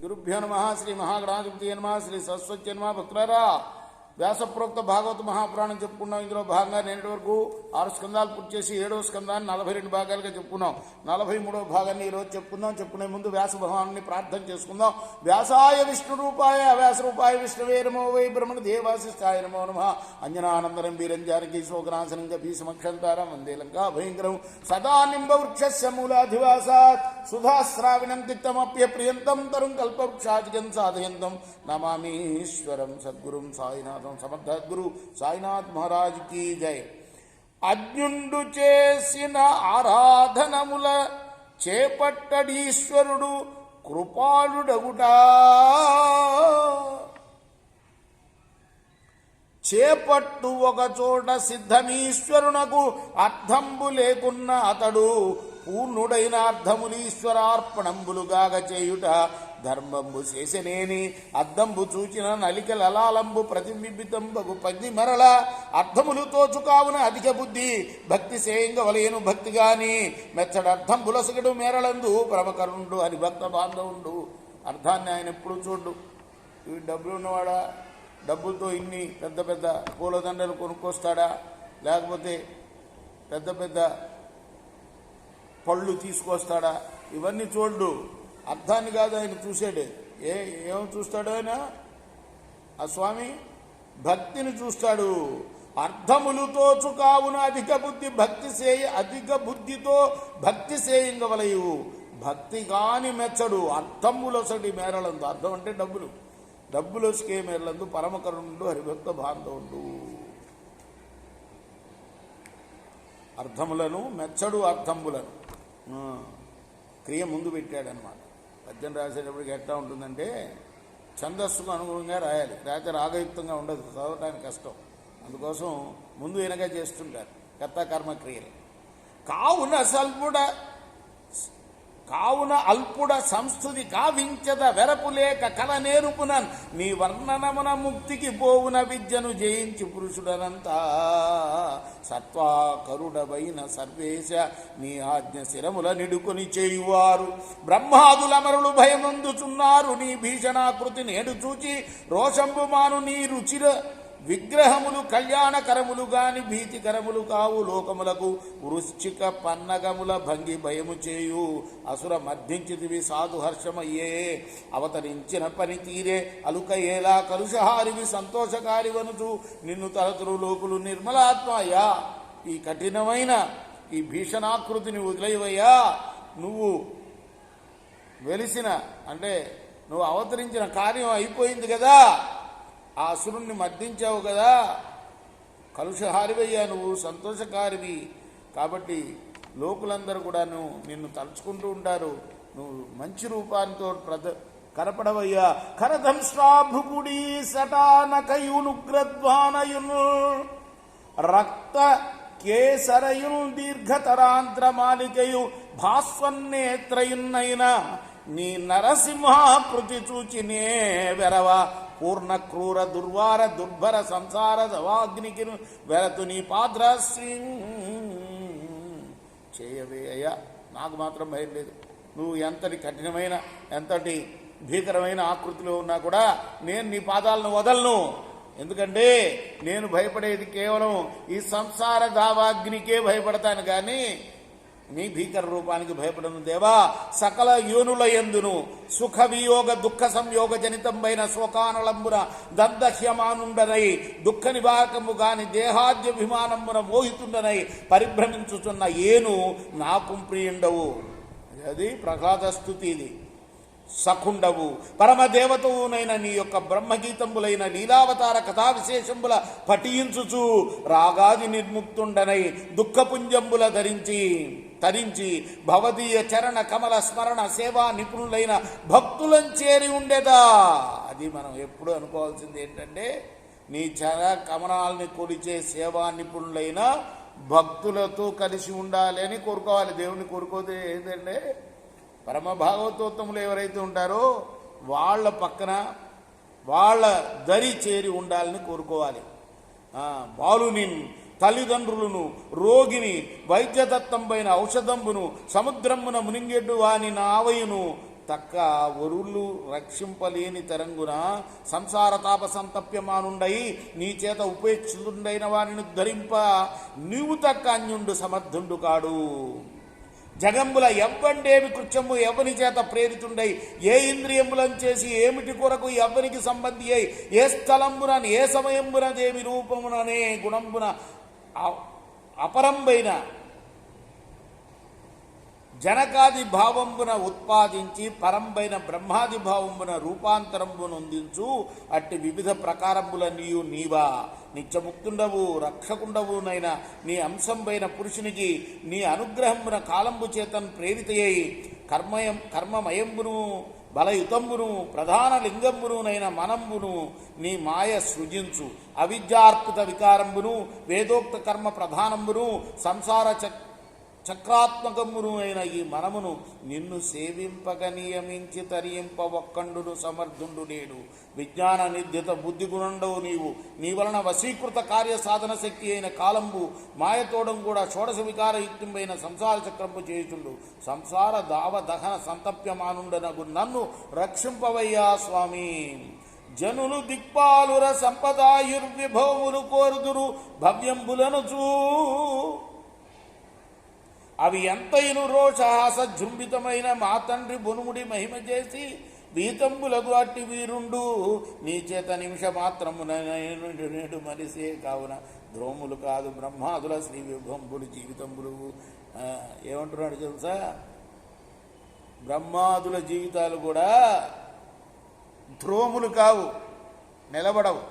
గురుభ్యో నమః. శ్రీ మహాగణాధిపతయే నమః. శ్రీ సరస్వతి నమః. భక్తులారా, వ్యాసప్రోక్త భాగవత మహాపురాణం చెప్పుకున్నాం. ఇందులో భాగంగా నేటి వరకు 6 స్కందాలు పూర్తి చేసి 7వ స్కందాన్ని 42 భాగాలుగా చెప్పుకున్నాం. 43వ భాగాన్ని ఈరోజు చెప్పుకుందాం. చెప్పుకునే ముందు వ్యాస భగవాన్ని ప్రార్థన చేసుకుందాం. వ్యాసాయ విష్ణు రూపాయ వ్యాస రూపాయ విష్ణవే నమో వై బ్రహ్మణ దేవాశిష్టాయ నమో నమః. అంజనానందనం వీరంజానకి శోకనాశనం భీషమక్షంతారం వందే లంకా భయంకరం సదా నింబవృక్షస్య మూలాధివాసాత్ సుధాశ్రావిణం తిక్తమప్యప్రియంతం తరుం కల్పవృక్షాధికం సాధయంతం నమామీశ్వరం సద్గురుం సాయినాథం సమర్థద్గురు సాయినాథ్ మహారాజ్ కీ జై. అజ్ఞుండు చేసిన ఆరాధనముల చేపట్టడీశ్వరుడు కృపాళుడగుట. చేపట్టు ఒక చోట సిద్ధమీశ్వరునకు అర్థంబు లేకున్న అతడు పూర్ణుడైన అర్థములీశ్వరార్పణంబులుగాగ చేయుట ధర్మంబు చేసనేని అద్దంబు చూచిన నలిక లలాలంబు ప్రతిబింబితంబగు పగ్ని మరల అర్థములు తోచు కావున అధిక బుద్ధి భక్తి సేయంగవలేను భక్తిగాని మెచ్చడు అర్థంబులసగడు మేరలందు పరమకరుణుడు అని భక్త బాంధవుండు. అర్థాన్ని ఆయన ఎప్పుడు చూడు. ఈ డబ్బులు ఉన్నవాడా డబ్బులతో ఇన్ని పెద్ద పెద్ద పూలదండలు కొనుక్కొస్తాడా, లేకపోతే పెద్ద పెద్ద పళ్ళు తీసుకొస్తాడా, ఇవన్నీ చూడు. అర్థాన్ని కాదు ఆయన చూసాడే. ఏమి చూస్తాడు ఆయన? ఆ స్వామి భక్తిని చూస్తాడు. అర్థములు తోచు కావున అధిక బుద్ధితో భక్తి సేయంగవలయు భక్తి కాని మెచ్చడు అర్థములొసటి మేరలందు. అర్థం అంటే డబ్బులొసికే మేరలందు పరమకరుణుడు హరిభక్త బాంధవుడు. అర్థములను మెచ్చడు అర్థంబులను క్రియ ముందు పెట్టాడనమాట. పద్యం రాసేటప్పటికి ఎట్లా ఉంటుందంటే ఛందస్సుకు అనుగుణంగా రాయాలి, లేకపోతే రాగయుక్తంగా ఉండదు, చదవటానికి కష్టం. అందుకోసం ముందు వెనక చేస్తుంటారు కర్త క్రియలు. కావున అల్పుడ సంస్థుతి కావించద వెరపులేక కల నేరుపునన్ నీ వర్ణనమున ముక్తికి పోవున విద్యను జయించి పురుషుడనంతా సత్వాకరుడవైన సర్వేశ నీ ఆజ్ఞ శిరముల నిడుకొని చేయువారు బ్రహ్మాదులమరులు భయమందుచున్నారు. నీ భీషణాకృతి నేడు చూచి రోషంబు మాను నీ రుచిర విగ్రహములు కళ్యాణకరములు గాని భీతికరములు కావు. లోకములకు వృశ్చిక పన్నగముల భంగి భయము చేయు అసుర మర్ధించితివి సాధు హర్షమయ్యే. అవతరించిన పని తీరే అలుక ఏలా కలుషహారివి సంతోషకారి వనుచు నిన్ను తరతురు లోకులు నిర్మలాత్మయ్యా. ఈ కఠినమైన ఈ భీషణాకృతిని వదిలేవయ్యా. నువ్వు వెలిసిన అంటే నువ్వు అవతరించిన కార్యం అయిపోయింది కదా, ఆ అసురుణ్ణి మర్దించావు కదా, కలుషహారివయ్యా, నువ్వు సంతోషకారివి. కాబట్టి లోకులందరూ కూడా నిన్ను తలుచుకుంటూ ఉంటారు. నువ్వు మంచి రూపాంతో కనపడవయ్యా. కరదంశ్రాభృకుడి సటానకయునుగ్రద్వానయును రక్త కేసరయును దీర్ఘతరాంత్రమాలికయు భాస్వన్నేత్రయున్నైన నీ నరసింహాకృతి చూచినే వెరవ పూర్ణ క్రూర దుర్వార దుర్భర సంసార దవాగ్నికి వెరతు నీ పాద్రశ్రీ చేయవే అయ్యా. నాకు మాత్రం భయం లేదు. నువ్వు ఎంతటి కఠినమైన ఎంతటి భీకరమైన ఆకృతిలో ఉన్నా కూడా నేను నీ పాదాలను వదలను. ఎందుకంటే నేను భయపడేది కేవలం ఈ సంసార దావాగ్నికే భయపడతాను కానీ నీ భీకర రూపానికి భయపడను దేవా. సకల యోనుల యందును సుఖ వియోగ దుఃఖ సంయోగ జనితంబైన శోకానలంబున దందహ్యమానుండనై దుఃఖ నివారకము గాని దేహాద్యభిమానమున మోహితుండనై పరిభ్రమించుతున్న ఏను నాకు ప్రియుండవు. అది ప్రహ్లాద స్తుతి. ఇది సఖుండవు పరమదేవతవునైన నీ యొక్క బ్రహ్మగీతంబులైన లీలావతార కథా విశేషంబుల పఠించుచు రాగాది నిర్ముక్తుండనై దుఃఖపుంజంబుల తరించి భవదీయ చరణ కమల స్మరణ సేవా నిపుణులైన భక్తులను చేరి ఉండేదా. అది మనం ఎప్పుడు అనుకోవాల్సింది ఏంటంటే నీ చర కమలాల్ని కొలిచే సేవా నిపుణులైన భక్తులతో కలిసి ఉండాలి అని కోరుకోవాలి. దేవుని కోరుకోతే ఏంటంటే పరమ భాగవతోత్తములు ఎవరైతే ఉంటారో వాళ్ళ పక్కన వాళ్ళ దరి చేరి ఉండాలని కోరుకోవాలి. బాలుని తల్లిదండ్రులను రోగిని వైద్యదత్తంపైన ఔషధంబును సముద్రమున మునింగెడ్డు వాని నావయును తక్క వరులు రక్షింపలేని తరంగున సంసార తాప సంతప్యమానుండై నీ చేత ఉపేక్షితుండైన వారిని ధరింప నీవు తక్క అన్యుండు సమర్థుండు కాడు. జగంబుల ఎవ్వండేమి కృత్యము ఎవని చేత ప్రేరితుండై ఏ ఇంద్రియములను చేసి ఏమిటి కొరకు ఎవ్వనికి సంబంధి అయి ఏ స్థలంబున ఏ సమయంబున దేవి రూపముననే గుణంబున అపరంబైన జనకాది భావంబున ఉత్పాదించి పరంబైన బ్రహ్మాది భావంబున రూపాంతరంబునొందించు అట్టి వివిధ ప్రకారముల నీవా నిత్యముక్తుండవు రక్షకుండవునైన నీ అంశంపైన పురుషునికి నీ అనుగ్రహంబున కాలంబు చేతన్ ప్రేరితయ్యి కర్మమయంబును బలయుతంబును ప్రధాన లింగంబునునైన మనంబును నీ మాయ సృజించు. అవిద్యార్పిత వికారంబును వేదోక్త కర్మ ప్రధానంబును సంసార చక్రాత్మకమును అయిన ఈ మనమును నిన్ను సేవింపక నియమించి తరింప ఒక్కండును సమర్థుండు నేడు. విజ్ఞాన నిర్ధిత బుద్ధిగుణండవు నీవు. నీ వలన వశీకృత కార్య సాధన శక్తి అయిన కాలంబు మాయతోడం కూడా షోడశ వికారయుక్తమైన సంసార చక్రంపు చేయుచుండు. సంసార దావ దహన సంతప్యమానుండనగు నన్ను రక్షింపవయ్యా స్వామి. జనులు దిక్పాలుర సంపదాయుర్విభవములు కోరుదురు భవ్యంబులనుచూ అవి ఎంతైను రోషహాస జృంభితమైన మా తండ్రి బొనుముడి మహిమ చేసి వీతంబులకు అట్టి వీరుండు నీ చేత నిమిష మాత్రమున నేడు మరిసే కావున ద్రోములు కాదు బ్రహ్మాదుల శ్రీ విభంబులు జీవితంబులు. ఏమంటున్నాడు తెలుసా? బ్రహ్మాదుల జీవితాలు కూడా ధ్రోములు కావు, నిలబడవు.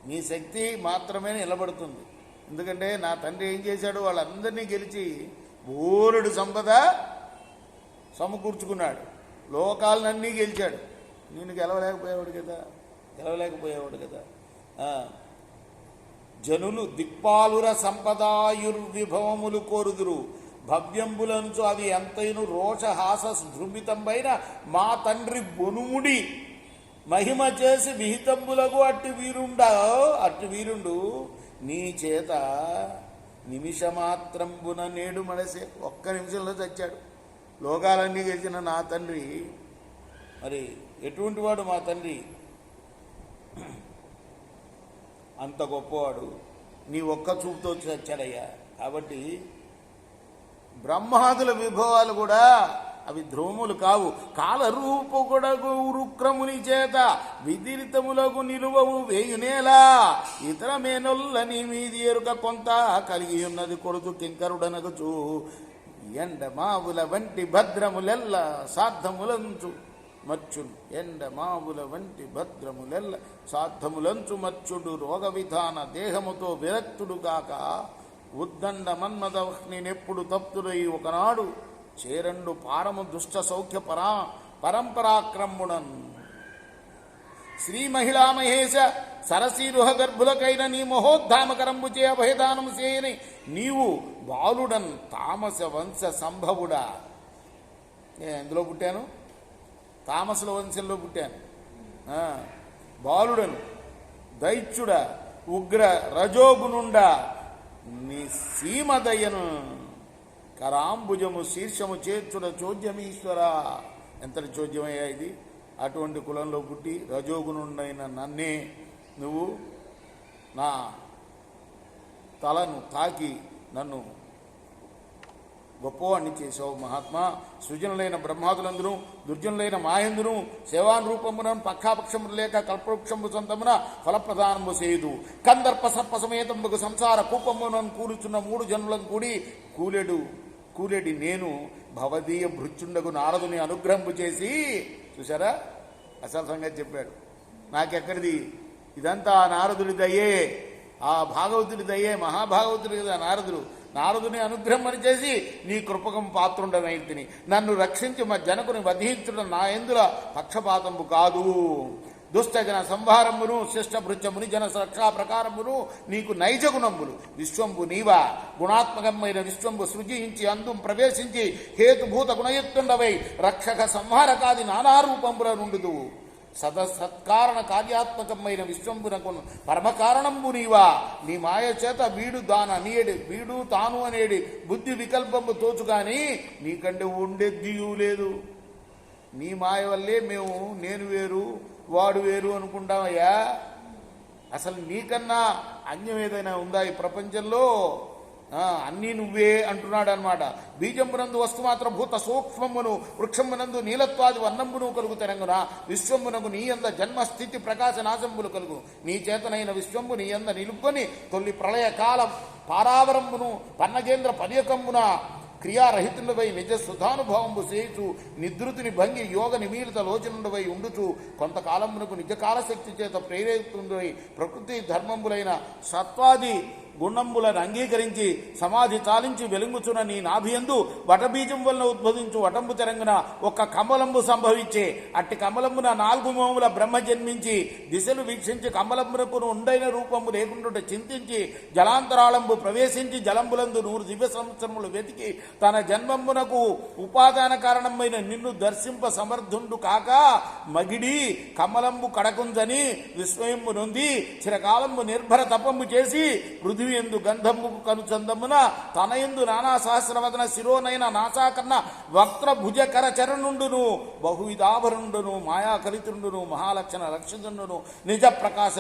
నీ శక్తి మాత్రమే నిలబడుతుంది. ఎందుకంటే నా తండ్రి ఏం చేశాడు? వాళ్ళందరినీ గెలిచి బోరుడు సంపద సమకూర్చుకున్నాడు, లోకాలనన్నీ గెలిచాడు. నేను గెలవలేకపోయేవాడు కదా. జనులు దిక్పాలుర సంపదాయుర్విభవములు కోరుదురు భవ్యంబులంచు అవి ఎంతైను రోషహాస ధృమితంపైన మా తండ్రి బొనుముడి మహిమ చేసి విహితంబులకు అట్టి వీరుండు నీ చేత నిమిషమాత్రంబున నేడు మనసే. ఒక్క నిమిషంలో చచ్చాడు. లోకాలన్నీ గెలిచిన నా తండ్రి మరి ఎటువంటి వాడు? మా తండ్రి అంత గొప్పవాడు. నీ ఒక్క చూపుతో చచ్చాడయ్యా. కాబట్టి బ్రహ్మాదుల విభవాలు కూడా అవి ధ్రువములు కావు. కాలరూపగుడగు ఉరుక్రముని చేత విదిరితములకు నిలువవు వేయునేలా ఇతర మేనొల్లని మీది ఎరుక కొంత కలిగి ఉన్నది కొడుతు కింకరుడనగుచు ఎండమావుల వంటి భద్రములెల్ల సార్థములంచు మర్చుడు. ఎండమావుల వంటి భద్రములెల్ల సార్థములంచు మర్చుడు రోగ విధాన దేహముతో విరక్తుడు కాక ఉద్దండ మన్మదవహ్నినెప్పుడు తప్తుడై ఒకనాడు చేరండు పారము దుష్ట సౌఖ్య పరంపరాక్రముడన్ శ్రీ మహిళా మహేశ సరసీరుహ గర్భులకైన నీ మహోద్ధామకరంబు చే అభయదానము చేయని నీవు బాలుడన్ తామస వంశ సంభవుడా. ఎందులో పుట్టాను? తామసుల వంశంలో పుట్టాను. బాలుడను దైత్యుడ ఉగ్ర రజోగునుండా నీ సీమదయ్యను కరాంబుజము శీర్షము చేర్చుడ చోద్యమీశ్వర. ఎంతటి చోద్యమయ్యా ఇది! అటువంటి కులంలో పుట్టి రజోగుణుడైన నన్నే నువ్వు నా తలను తాకి నన్ను గొప్పవాణ్ణి చేసావు మహాత్మా. సృజనులైన బ్రహ్మాదులందును దుర్జనులైన మాయందును సేవాన్ రూపమున పక్షాపక్షములు లేక కల్పవృక్షము సొంతమున ఫలప్రదానము చేయుదు. కందర్ప సర్ప సమేతముకు సంసార కూపములను కూలుచున్న మూడు జనులను కూలెడి నేను భవదీయ భృత్యుండకు నారదుని అనుగ్రహంపు చేసి. చూసారా, అసలు సంగతి చెప్పాడు. నాకెక్కడిది ఇదంతా? నారదుడి దయ్యే, ఆ భాగవతుడి దయ్యే. మహాభాగవతుడి కదా నారదుని అనుగ్రహం చేసి నీ కృపకం పాత్రుండనైతిని. నన్ను రక్షించి మా జనకుని వధించడం నా ఎందుల పక్షపాతంబు కాదు. దుష్టజన సంహారమును శిష్టభృత్యముని జన రక్షా ప్రకారమును నీకు నైజ గుణంబులు. విశ్వంబు నీవా గుణాత్మకమైన విశ్వంబు సృజించి అందం ప్రవేశించి హేతుభూత గుణయుక్తుండవై రక్షక సంహారకాది నానారూపంబుల నుండుదు. సత్కారణ కార్యాత్మకమైన విశ్వంబునకు పరమకారణంబు నీవా. నీ మాయ చేత వీడు తాను అనేడి బుద్ధి వికల్పంబు తోచుగాని నీకంటే ఉండేద్దియూ లేదు. నీ మాయ వల్లే మేము నేను వేరు వాడు వేరు అనుకుంటామయ్యా. అసలు నీకన్నా అన్యం ఏదైనా ఉందా ఈ ప్రపంచంలో? అన్నీ నువ్వే అంటున్నాడు అనమాట. బీజంబునందు వస్తుమాత్ర భూత సూక్ష్మమును వృక్షమునందు నీలత్వాది వర్ణంబును కలుగు తెరంగున విశ్వమునకు నీ అంద జన్మస్థితి ప్రకాశ నాశంబులు కలుగు. నీ చేతనైన విశ్వంబు నీ అంద నిలుపుకొని తొలి ప్రళయ కాల పారావరంబును పన్నగేంద్ర పర్యకంబున క్రియారహితుడవై నిజ సుధానుభవంబు చేయుచు నిద్రుతిని భంగి యోగ నిమీలిత లోచనుండవై ఉండుచు కొంతకాలమునకు నిజ కాలశక్తి చేత ప్రేరేపితుండవై ప్రకృతి ధర్మంబులైన సత్వాది గుణంబులను అంగీకరించి సమాధి తాలించి వెలుగుచున్న నీ నాభియందు వటబీజం వలన ఉద్భవించు వటంబు తెరంగున ఒక్క కమలంబు సంభవించే. అట్టి కమలంబున 4 మోముల బ్రహ్మ జన్మించి దిశలు వీక్షించి కమలంబునకు ఉండైన రూపము లేకుండా చింతించి జలాంతరాళంబు ప్రవేశించి జలంబులందు 100 దివ్య సంవత్సరములు వెతికి తన జన్మంబునకు ఉపాదాన కారణమైన నిన్ను దర్శింప సమర్థుండు కాక మగిడి కమలంబు కడకుందని విస్మయంబు నొంది చిరకాలంబు నిర్భర తపంబు చేసి పృథివీ ఎందు గంధము కనుచందమున తన ఎందు నానా సహస్రవదన శిరోనైన నాసాకన్న వక్ర భుజకర చరణుండును బహువిధాభరణుండును మాయాకలితుండును మహాలక్షణ రక్షితుండును నిజ ప్రకాశ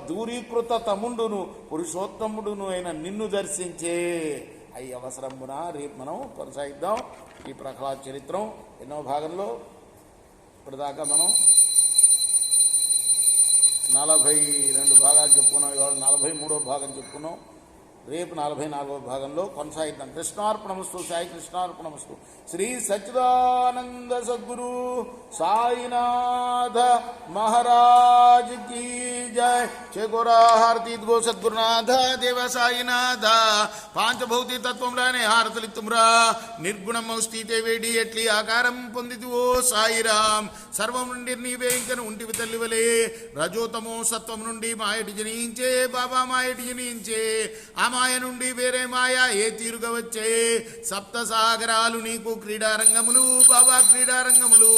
దూరీకృతముండును పురుషోత్తముడును అయిన నిన్ను దర్శించే. అయి అవసరమున రేపు మనం కొనసాగిద్దాం ఈ ప్రహ్లాద చరిత్రం. ఎన్నో భాగంలో ఇప్పటిదాకా మనం 42 భాగాలు చెప్పుకున్నాం. ఇవాళ 43వ భాగం చెప్పుకున్నాం. రేపు 44వ భాగంలో కొనసాగిద్దాం. కృష్ణార్పణమస్తు. సాయి కృష్ణార్పణమస్తు. శ్రీ సచ్చిదానంద సద్గురు సాయినాథ మహారాజ్ కీ జయ. చేకోరా హారతి గో సద్గురునాథ దేవ సాయినాథ. పాంచభౌతి తత్వంలోనే హారతలిత్తుమ్రా నిర్గుణము స్థితే వేడి ఎట్లి ఆకారం పొందితి ఓ సాయిరాం. సర్వం నుండి నీవే ఇంకను ఉంటివి తల్లివలే. రజోతమో సత్వం నుండి మాయటి జనించే బాబా మాయటి జనించే. ఆ మాయ నుండి వేరే మాయ ఏ తీరుగా వచ్చే. సప్త సాగరాలు నీకు క్రీడారంగములు బాబా క్రీడారంగములు.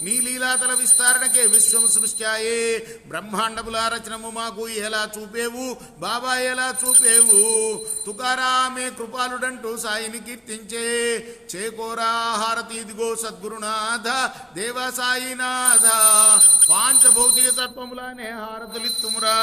నీ లీలాతల విస్తరణకే విశ్వం సృష్ట్యాయే. బ్రహ్మాండముల రచనము మాకు ఎలా చూపేవు బాబా ఎలా చూపేవు. తుకారామే కృపాలుడంటూ సాయిని కీర్తించే. చేకోరా హారతి ఇదిగో సద్గురునాథ దేవ సాయినాథ. పాంచభౌతిక తత్వములనే హారతులిత్తుమురా.